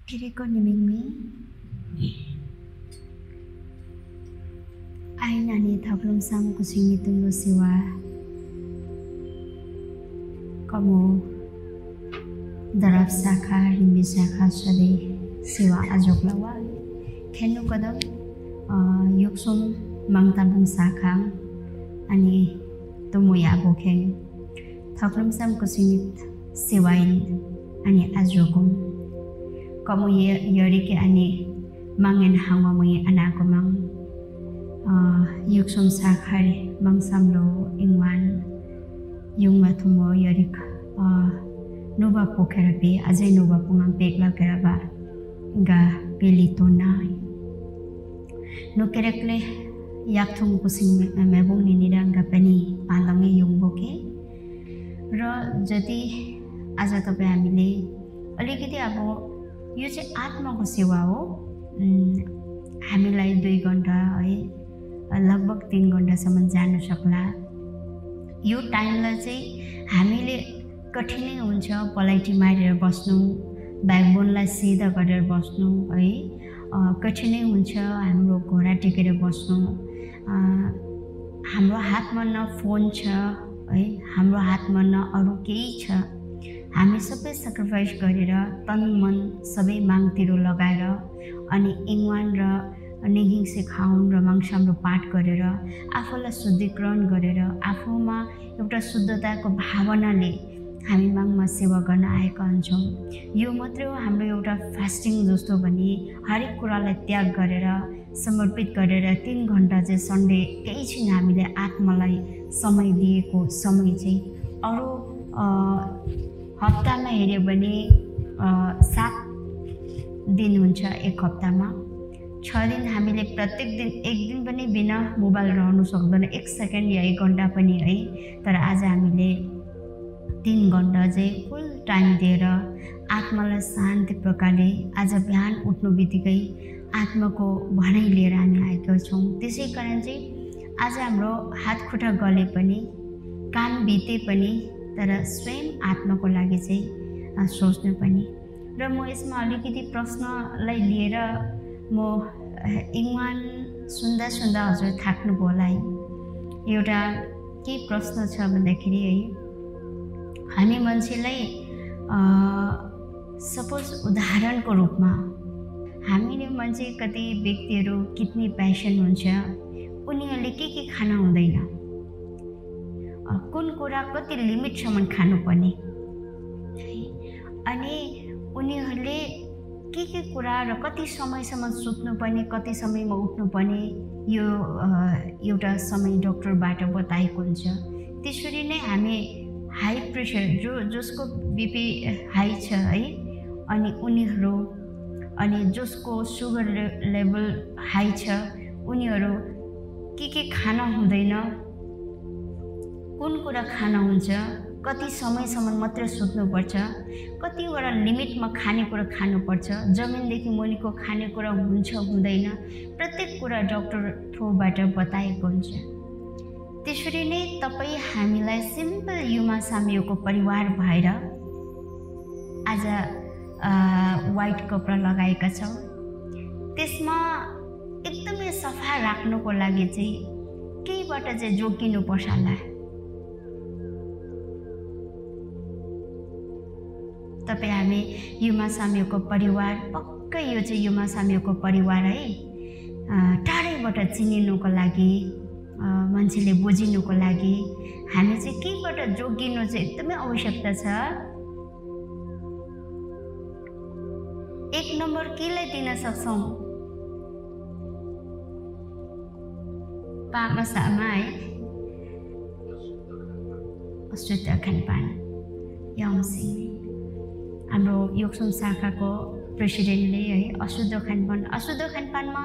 Kiriko nimingmi aina ni thaklum sam kusing tunglo siwa kamu darab sakha rimbi sakha sade siwa ajok lawa khenu kadam yuksum mangtabung sakha ani tumuya bokheng thaklum sam kusing siwain ani ajokum kamu yari ke ani mangen hangwa mui anako mang yuksum sakhari mang samlo ingwan yung matumo yari nuba pokherapi ajai nuba pungang pekla keraba ga pelito na no kerekle yakthung kusing mebung ninirang ga pani palangi yung boke र जति आज तपाईं हामीले अलिकति अब यो चाहिँ आत्माको सेवा हो हामीलाई 2 घण्टा है लगभग 3 घण्टासम्म जान सक्ला यो टाइमलाई चाहिँ हामीले कठिनै हुन्छ पलाइटी मारेर बस्नु ब्याकबोनलाई सिधा गरेर बस्नु है कठिनै हुन्छ हाम्रो घोडा टेकेर बस्नु हाम्रो हातमा न फोन छ है हाम्रो हातमा न अरु केही छ हामी सबै सक्रिफाइस गरेर तन मन सबै मागतिर लगाएर अनि इङवान र निहिङसे खाउन र माङसामरो पाठ गरेर आफूलाई शुद्धिकरण गरेर आफूमा एउटा शुद्धताको भावनाले हामी माङमा सेवा गर्न आएका हुन्छौँ यो मात्रै हो हाम्रो एउटा फास्टिङ जस्तो भने हरेक कुरालाई त्याग गरेर समर्पित गरेर 3 घण्टा चाहिँ सन्डे केही छैन हामीले आत्मालाई समय दिएको समय चाहिँ अरु हप्तामा हेर्यो भने 7 दिन हुन्छ एक हप्तामा 6 दिन हामीले प्रत्येक दिन एक दिन पनि बिना मोबाइल रहनु सक्दैन 1 सेकेन्ड या 1 घण्टा पनि है तर आज हामीले 3 घण्टा चाहिँ फुल टाइम दिएर आत्मालाई शान्ति प्रकारले आज बिहान उठ्नु बित्तिकै आत्माको भनाइ लिएर हामी आएका छौँ त्यसैकारण चाहिँ आज हाम्रो हात खुट्टा गले पनि काम बिते पनि तर स्वयं आत्माको लागि चाहिँ सोच्नु पनि र म यसमा अलिकति प्रश्नलाई लिएर म इङवान सुन्दा सुन्दा हजुर थाक्नु होला है एउटा के प्रश्न छ भन्दाखेरि है हामी मान्छेलाई सपोज उदाहरणको रूपमा हामीले मान्छे कति व्यक्तिहरू कितनी प्यासन हुन्छ उनीहरूले के खाना हुँदैन कुन कुरा कति लिमिटसम्म खानुपर्ने अनि उनीहरूले के कुरा र कति समयसम्म सुत्नुपर्ने कति समयमा उठ्नुपर्ने यो एउटा समय डाक्टरबाट बताएको हुन्छ त्यसरी नै हामी हाई प्रेसर जसको बीपी हाई छ है अनि उनीहरू अनि जसको सुगर लेभल हाई छ उनीहरू के खाना हुँदैन कुन कुरा खाना हुन्छ कति समयसम्म मात्र सुत्नुपर्छ कतिवटा लिमिटमा खानेकुरा खानुपर्छ जमिनदेखि मुनिको खानेकुरा हुन्छ हुँदैन प्रत्येक कुरा डाक्टर थ्रुबाट बताएको हुन्छ त्यसरी नै तपाई हामीलाई सिम्पल युमा सामियोको परिवार भएर आज व्हाइट कपडा लगाएका छौं त्यसमा एकदमै सफा राख्नको लागि चाहिँ केहीबाट चाहिँ जोगिनु पर्छ होला तपाई हामी युमा सामियोको परिवार पक्कै यो चाहिँ युमा सामियोको परिवार है टाढैबाट चिनिनुको लागि मान्छेले बुझिनुको लागि हामी चाहिँ केबाट जोगिनु चाहिँ एकदमै आवश्यकता छ एक नम्बर केलाई दिन सक्छौं पामासामा है अशुद्ध खानपान यमसिंह हाम्रो योक्सुम शाखाको प्रेसिडेन्टले है अशुद्ध खानपानमा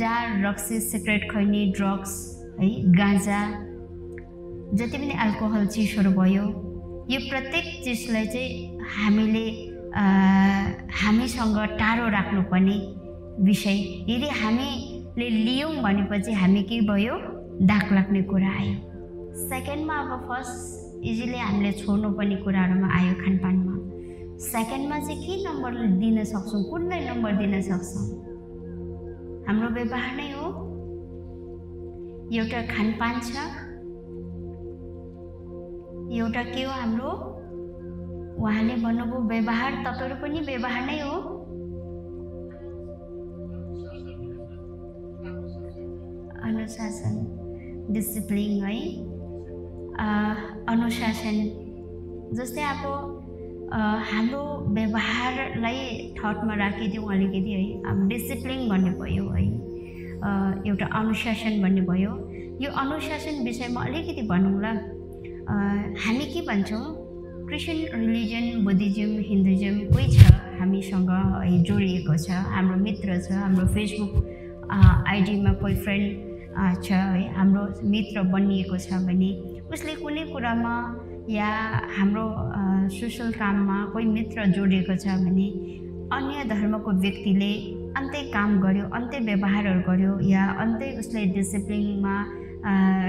जार रक्सी सिगरेट खैनी ड्रग्स है गाँजा जति पनि अल्कोहल चिजहरु भयो यो प्रत्येक चिजलाई चाहिँ हामीले हामीसँग टाढो राख्नुपर्ने विषय यदि हामीले लियौं भनेपछि हामी के भयो दाग लाग्ने कुरा आयो सेकेन्डमा अब फर्स्ट इजिली हामीले छोड्नुपर्ने कुराहरुमा आयो खानपानमा सेकेन्डमा चाहिँ के नम्बर दिन सक्छौँ, कुनलाई नम्बर दिन सक्छौँ? हाम्रो व्यवहार नै हो। एउटा खानपान छ, एउटा के हो हाम्रो, उहाँले भन्नुभयो व्यवहार, तपाईहरु पनि व्यवहार नै हो। अनुशासन, डिसिप्लिन है, अनुशासन। जस्तै अब हाम्रो व्यवहारलाई थटमा राखिदिउँ अलिकति है। अब डिसिप्लिन भन्ने भयो है, एउटा अनुशासन भन्ने भयो। यो अनुशासन विषयमा अलिकति भनौँला। हामी के भन्छौँ, क्रिस्चियन रिलिजन, बुद्धिज्म, हिन्दुइज्म कोही छ हामीसँग है जोडिएको छ, हाम्रो मित्र छ, हाम्रो फेसबुक आइडीमा कोही फ्रेन्ड छ है, हाम्रो मित्र बनिएको छ भने उसले कुनै कुरामा या हाम्रो सोसल काममा कोही मित्र जोडिएको छ भने अन्य धर्मको व्यक्तिले अन्तै काम गर्यो, अन्तै व्यवहारहरू गर्यो या अन्तै उसले डिसिप्लिनमा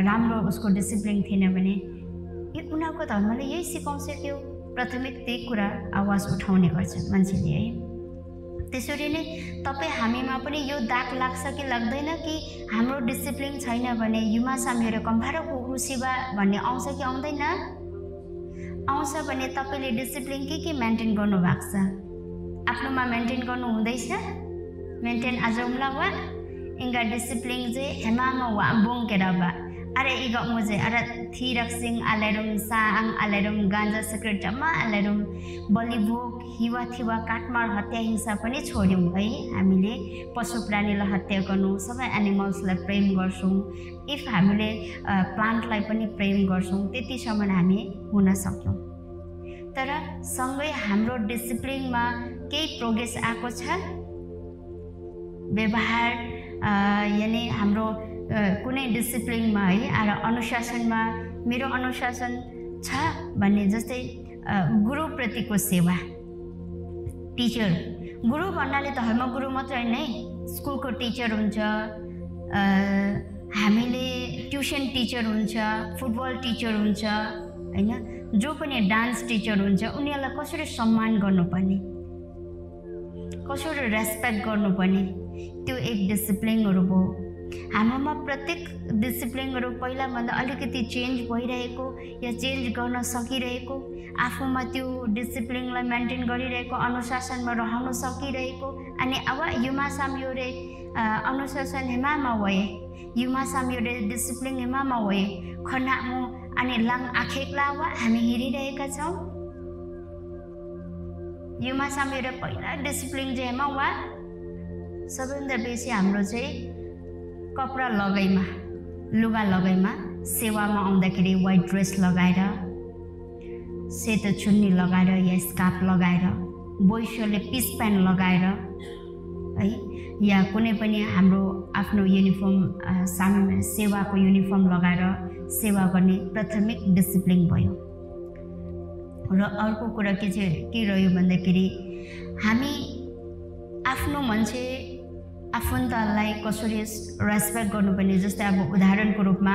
राम्रो उसको डिसिप्लिन थिएन भने उनीहरूको धर्मले यही सिकाउँछ कि प्राथमिक त्यही कुरा आवाज उठाउने गर्छ मान्छेले है। त्यसरी नै तपाईँ हामीमा पनि यो दाग लाग्छ कि लाग्दैन कि हाम्रो डिसिप्लिन छैन भने युमा सामीहरू कम्फारो कुकुसिबा भन्ने आउँछ कि आउँदैन? आउँछ भने तपाईँले डिसिप्लिन के मेन्टेन गर्नु भएको छ? आफ्नोमा मेन्टेन गर्नु हुँदैछ? मेन्टेन आजौँला वा इङ्गा डिसिप्लिन चाहिँ हेमामा वा बोङ्केर बा अरे इगा मुझे अरे थीरक सिंह आलेरुम साङ आलेरुम गांजा सिगरेट जम्मा आलेरुम बलिभोग हिवा थिवा काटमार हत्या हिंसा पनि छोड्यौँ है। हामीले पशु प्राणीलाई हत्या गर्नु, सबै एनिमल्सलाई प्रेम गर्छौँ, इफ हामीले प्लान्टलाई पनि प्रेम गर्छौँ, त्यतिसम्म हामी हुन सक्यौँ। तर सँगै हाम्रो डिसिप्लिनमा केही प्रोग्रेस आएको छ? व्यवहार यानी हाम्रो कुनै डिसिप्लिनमा है र अनुशासनमा मेरो अनुशासन छ भन्ने, जस्तै गुरुप्रतिको सेवा। टिचर, गुरु भन्नाले धर्मगुरु मात्र होइन है, स्कुलको टिचर हुन्छ, हामीले ट्युसन टिचर हुन्छ, फुटबल टिचर हुन्छ हैन, जो पनि डान्स टिचर हुन्छ, उनीहरूलाई कसरी सम्मान गर्नुपर्ने, कसरी रेस्पेक्ट गर्नुपर्ने, त्यो एक डिसिप्लिनहरू भयो। हाम्रोमा प्रत्येक डिसिप्लिनहरू पहिलाभन्दा अलिकति चेन्ज भइरहेको या चेन्ज गर्न सकिरहेको, आफूमा त्यो डिसिप्लिनलाई मेन्टेन गरिरहेको, अनुशासनमा रहन सकिरहेको। अनि अब युमा साम्योरे अनुशासन हेमामा वए, युमा साम्योरे डिसिप्लिन हेमामा वए खनामु अनि लाङ आखेक्ला वा हामी हेरिरहेका छौँ। युमा साम्योरे पहिला डिसिप्लिन चाहिँ हेमा वा सबैभन्दा बेसी हाम्रो चाहिँ कपडा लगाइमा, लुगा लगाइमा, सेवामा आउँदाखेरि व्हाइट ड्रेस लगाएर, सेतो चुन्नी लगाएर या स्कार्फ लगाएर, बोइसहरूले पिस प्यान्ट लगाएर है, या कुनै पनि हाम्रो आफ्नो युनिफर्म सेवाको युनिफर्म लगाएर सेवा गर्ने प्राथमिक डिसिप्लिन भयो। र अर्को कुरा के रह्यो भन्दाखेरि हामी आफ्नो मान्छे आफन्तलाई कसरी रेस्पेक्ट गर्नुपर्ने। जस्तै अब उदाहरणको रूपमा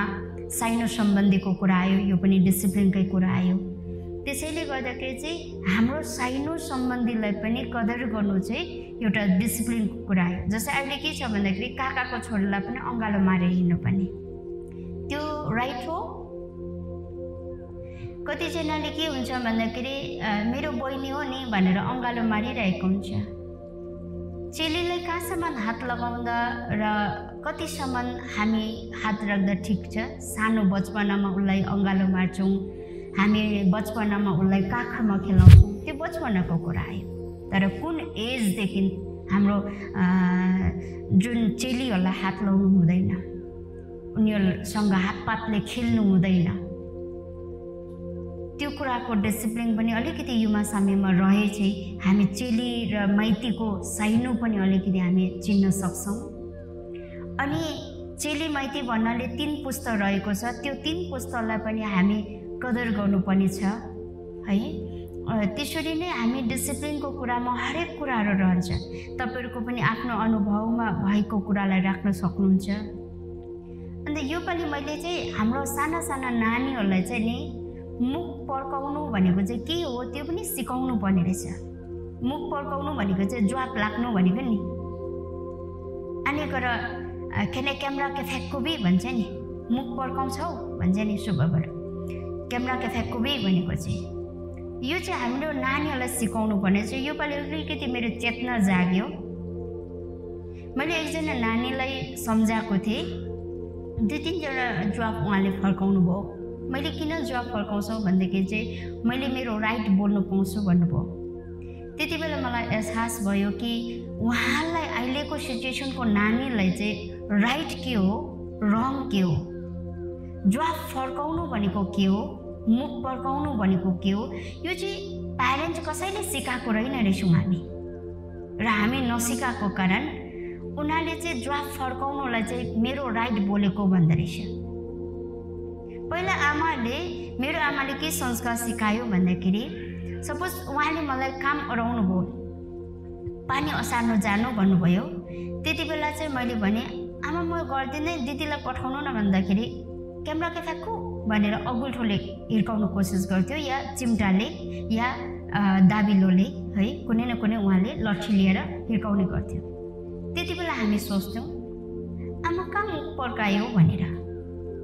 साइनो सम्बन्धीको कुरा आयो, यो पनि डिसिप्लिनकै कुरा आयो। त्यसैले गर्दाखेरि चाहिँ हाम्रो साइनो सम्बन्धीलाई पनि कदर गर्नु चाहिँ एउटा डिसिप्लिनको कुरा आयो। जस्तै अहिले के छ भन्दाखेरि काकाको छोरीलाई पनि अँगालो मारेर हिँड्नुपर्ने, त्यो राइट हो? कतिजनाले के हुन्छ भन्दाखेरि मेरो बहिनी हो नि भनेर अँगालो मारिरहेको हुन्छ। चेलीलाई कहाँसम्म हात लगाउँदा र कतिसम्म हामी हात राख्दा ठिक छ? सानो बचपनामा उसलाई अँगालो मार्छौँ, हामी बचपनामा उसलाई काखमा खेलाउँछौँ, त्यो बचपनाको कुरा आयो। तर कुन एजदेखि हाम्रो जुन चेलीहरूलाई हात लगाउनु हुँदैन, उनीहरूसँग हातपातले खेल्नु हुँदैन, त्यो कुराको डिसिप्लिन पनि अलिकति युमा साम्यमा रहे चाहिँ हामी चेली र माइतीको साइनो पनि अलिकति हामी चिन्न सक्छौँ। अनि चेली माइती भन्नाले 3 पुस्ता रहेको छ, त्यो 3 पुस्तालाई पनि हामी कदर गर्नुपर्ने छ है। त्यसरी नै हामी डिसिप्लिनको कुरामा हरेक कुराहरू रहन्छ। तपाईँहरूको पनि आफ्नो अनुभवमा भएको कुरालाई राख्न सक्नुहुन्छ। अन्त योपालि मैले चाहिँ हाम्रो साना साना नानीहरूलाई चाहिँ नि मुख पर्काउनु भनेको चाहिँ के हो त्यो पनि सिकाउनु पर्ने रहेछ। मुख पर्काउनु भनेको चाहिँ ज्वाप लाग्नु भनेको नि। अनि गर केने क्यामेरा के फ्याक्कुबी भन्छ नि, मुख पर्काउँछौ भन्छ नि शुभबाट। क्यामेरा के फ्याक्कुबी भनेको चाहिँ यो चाहिँ हाम्रो नानीहरूलाई सिकाउनु पर्ने छ। यो पालि अलिकति मेरो चेतना जाग्यो। मैले एकजना नानीलाई सम्झाएको थिएँ, 2-3जना जवाफ उहाँले फर्काउनु भयो। मैले किन जवाफ फर्काउँछौ भन्दाखेरि चाहिँ मैले मेरो राइट बोल्नु पाउँछु भन्नुभयो। त्यति बेला मलाई एहसास भयो कि उहाँलाई अहिलेको सिचुएसनको नानीलाई चाहिँ राइट के हो, रङ के हो, जवाफ फर्काउनु भनेको के हो, मुख पर्काउनु भनेको के हो, यो चाहिँ प्यारेन्ट्स कसैले सिकाएको रहेन रहेछौँ हामी। र हामी नसिकाएको कारण उनीहरूले चाहिँ जवाफ फर्काउनुलाई चाहिँ मेरो राइट बोलेको भन्दो रहेछ। पहिला मेरो आमाले के संस्कार सिकायो भन्दाखेरि, सपोज उहाँले मलाई काम अराउनु भयो, पानी असार्नु जानु भन्नुभयो, त्यति बेला चाहिँ मैले भने आमा म गर्दिनँ, दिदीलाई पठाउनु न भन्दाखेरि क्यामेरा के फ्याक्कु भनेर अगुल्ठोले हिर्काउनु कोसिस गर्थ्यो, या चिम्टाले या दाबिलोले है, कुनै न कुनै उहाँले लट्ठी लिएर हिर्काउने गर्थ्यो। त्यति बेला हामी सोच्थ्यौँ आमा कहाँ मुख पर्कायो भनेर।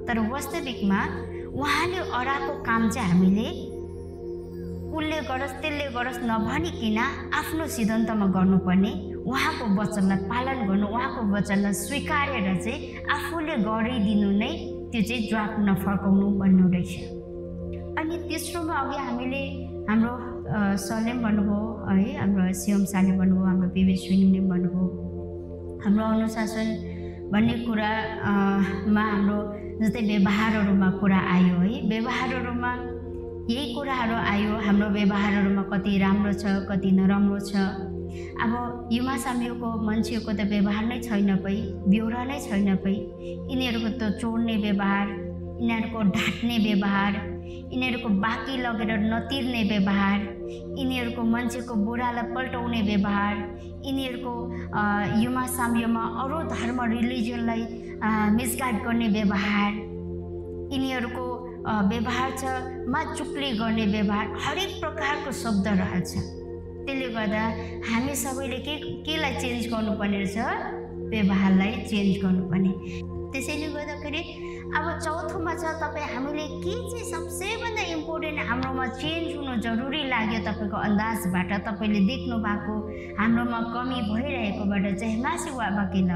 तर वास्तविकमा उहाँले अराएको काम चाहिँ हामीले उसले गरोस् त्यसले गरोस् नभनिकन आफ्नो सिद्धान्तमा गर्नुपर्ने, उहाँको वचनलाई पालन गर्नु, उहाँको वचनलाई स्वीकारेर चाहिँ आफूले गरिदिनु नै त्यो चाहिँ जवाफ नफर्काउनु भन्नु रहेछ। अनि तेस्रोमा अघि हामीले हाम्रो सरले पनि भन्नुभयो है, हाम्रो सिएम सरले भन्नुभयो, हाम्रो पिबी स्विनीले भन्नुभयो, हाम्रो अनुशासन भन्ने कुरामा हाम्रो जस्तै व्यवहारहरूमा कुरा आयो है। व्यवहारहरूमा यही कुराहरू आयो, हाम्रो व्यवहारहरूमा कति राम्रो छ कति नराम्रो छ। अब युवा साम्यको मान्छेको त व्यवहार नै छैन पै, बेहोरा नै छैन पै। यिनीहरूको त चोर्ने व्यवहार, यिनीहरूको ढाँट्ने व्यवहार, यिनीहरूको बाँकी लगेर नतिर्ने व्यवहार, यिनीहरूको मान्छेको बुढालाई पल्टाउने व्यवहार, यिनीहरूको युवा साम्यमा अरू धर्म रिलिजनलाई मिसगाइड गर्ने व्यवहार, यिनीहरूको व्यवहार छ चुक्ली गर्ने व्यवहार, हरेक प्रकारको शब्द रहन्छ। त्यसले गर्दा हामी सबैले केलाई चेन्ज गर्नुपर्ने रहेछ, व्यवहारलाई चेन्ज गर्नुपर्ने। त्यसैले गर्दाखेरि अब चौथोमा छ तपाईँ हामीले के चाहिँ सबैभन्दा इम्पोर्टेन्ट हाम्रोमा चेन्ज हुनु जरुरी लाग्यो तपाईँको अन्दाजबाट, तपाईँले देख्नु भएको हाम्रोमा कमी भइरहेकोबाट चाहिँ मासु वा बाँकी ल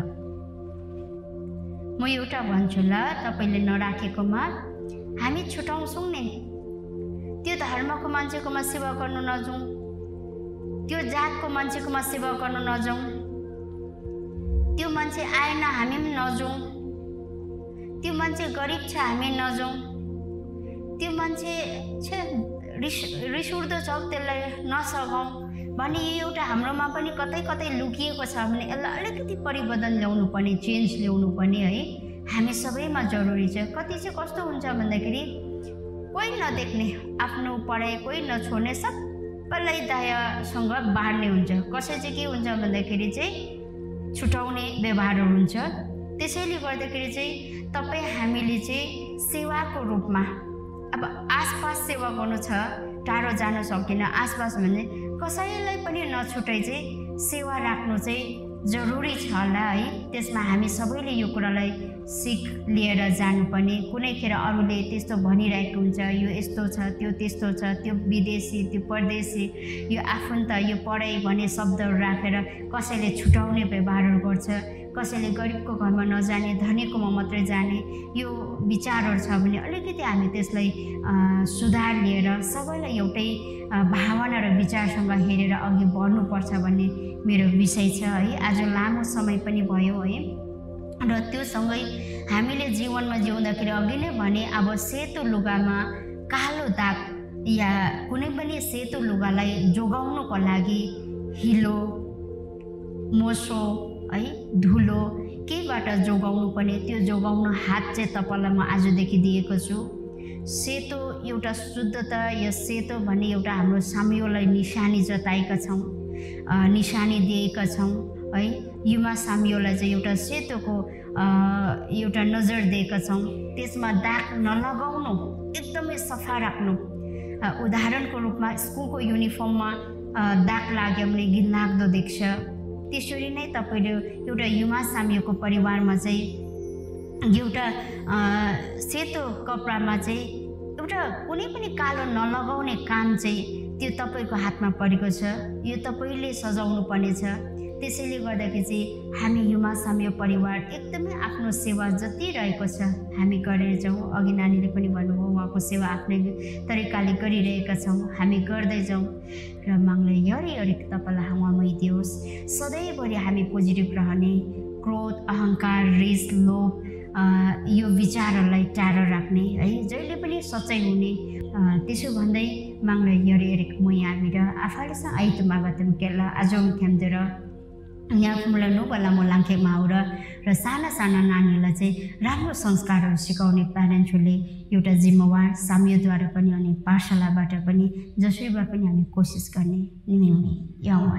म एउटा भन्छु ल, तपाईँले नराखेकोमा हामी छुटाउँछौँ नि। त्यो धर्मको मान्छेकोमा सेवा गर्नु नजाउँ, त्यो जातको मान्छेकोमा सेवा गर्नु नजाउँ, त्यो मान्छे आएन हामी पनि नजाउँ, त्यो मान्छे गरिब छ हामी नजाउँ, त्यो मान्छे रिस उठ्दो छ त्यसलाई नसघाउँ भने यो एउटा हाम्रोमा पनि कतै कतै लुकिएको छ भने यसलाई अलिकति परिवर्तन ल्याउनु पर्ने, चेन्ज ल्याउनु पर्ने है, हामी सबैमा जरुरी छ। कति चाहिँ कस्तो हुन्छ भन्दाखेरि कोही नदेख्ने, आफ्नो पढाइ कोही नछोड्ने, सबैलाई दयासँग बाँड्ने हुन्छ। कसै चाहिँ के हुन्छ भन्दाखेरि चाहिँ छुटाउने व्यवहारहरू हुन्छ। त्यसैले गर्दाखेरि चाहिँ तपाईँ हामीले चाहिँ सेवाको रूपमा अब आसपास सेवा गर्नु छ, टाढो जान सक्दैन, आसपास भने कसैलाई पनि नछुटाइ चाहिँ सेवा राख्नु चाहिँ जरुरी छ होला है। त्यसमा हामी सबैले यो कुरालाई सिक लिएर जानुपर्ने। कुनै खेर अरूले त्यस्तो भनिरहेको हुन्छ, यो यस्तो छ त्यो त्यस्तो छ, त्यो विदेशी त्यो परदेशी, यो आफन्त, यो पढाइ भन्ने शब्दहरू राखेर कसैले छुटाउने व्यवहारहरू गर्छ, कसैले गरिबको घरमा नजाने धनीकोमा मात्रै जाने यो विचारहरू छ भने अलिकति हामी त्यसलाई सुधार लिएर सबैलाई एउटै भावना र विचारसँग हेरेर अघि बढ्नुपर्छ भन्ने मेरो विषय छ है। आज लामो समय पनि भयो है, र त्यो सँगै हामीले जीवनमा जिउँदाखेरि अघि नै भने अब सेतो लुगामा कालो दाग या कुनै पनि सेतो लुगालाई जोगाउनको लागि हिलो, मोसो है, धुलो केबाट जोगाउनु पर्ने, त्यो जोगाउन हात चाहिँ तपाईँलाई म आजदेखि दिएको छु। सेतो एउटा शुद्धता या सेतो भन्ने एउटा हाम्रो साम्योलाई निशानी जताएका छौँ, निशानी दिएका छौँ है। युवा साम्योलाई चाहिँ एउटा सेतोको एउटा नजर दिएका छौँ। त्यसमा दाग नलगाउनु एकदमै एकदमै सफा राख्नु। उदाहरणको रूपमा स्कुलको युनिफर्ममा दाग लाग्यो भने घिनलाग्दो देख्छ। त्यसरी नै तपाईँले एउटा युमा साम्यको परिवारमा चाहिँ एउटा सेतो कपडामा चाहिँ एउटा कुनै पनि कालो नलगाउने काम चाहिँ त्यो तपाईँको हातमा परेको छ। यो तपाईँले सजाउनु पर्ने छ। त्यसैले गर्दाखेरि चाहिँ हामी युमा साम्य परिवार एकदमै आफ्नो सेवा जति रहेको छ हामी गरेर जाउँ। अघि नानीले पनि भन्नुभयो उहाँको सेवा आफ्नै तरिकाले गरिरहेका छौँ, हामी गर्दै जाउँ र माग्दै यरी तपाईँलाई उहाँमै दियोस्। सधैँभरि हामी पोजिटिभ रहने, क्रोध, अहङ्कार, रिस, लोभ यो विचारहरूलाई टाढा राख्ने है, जहिले पनि सच्चाइ हुने। त्यसो भन्दै माग्दै यरी मुयाबिर आफालेसँग आइतो मागतम केला आजोम थ्याम्देर यहाँ मलाई नोबला म लाङ्खे माउर र साना साना नानीहरूलाई चाहिँ राम्रो संस्कारहरू सिकाउने प्यारेन्ट्सहरूले एउटा जिम्मेवार साम्यद्वारा पनि अनि पाठशालाबाट पनि जसैबाट पनि हामी कोसिस गर्ने निम्ति यहाँ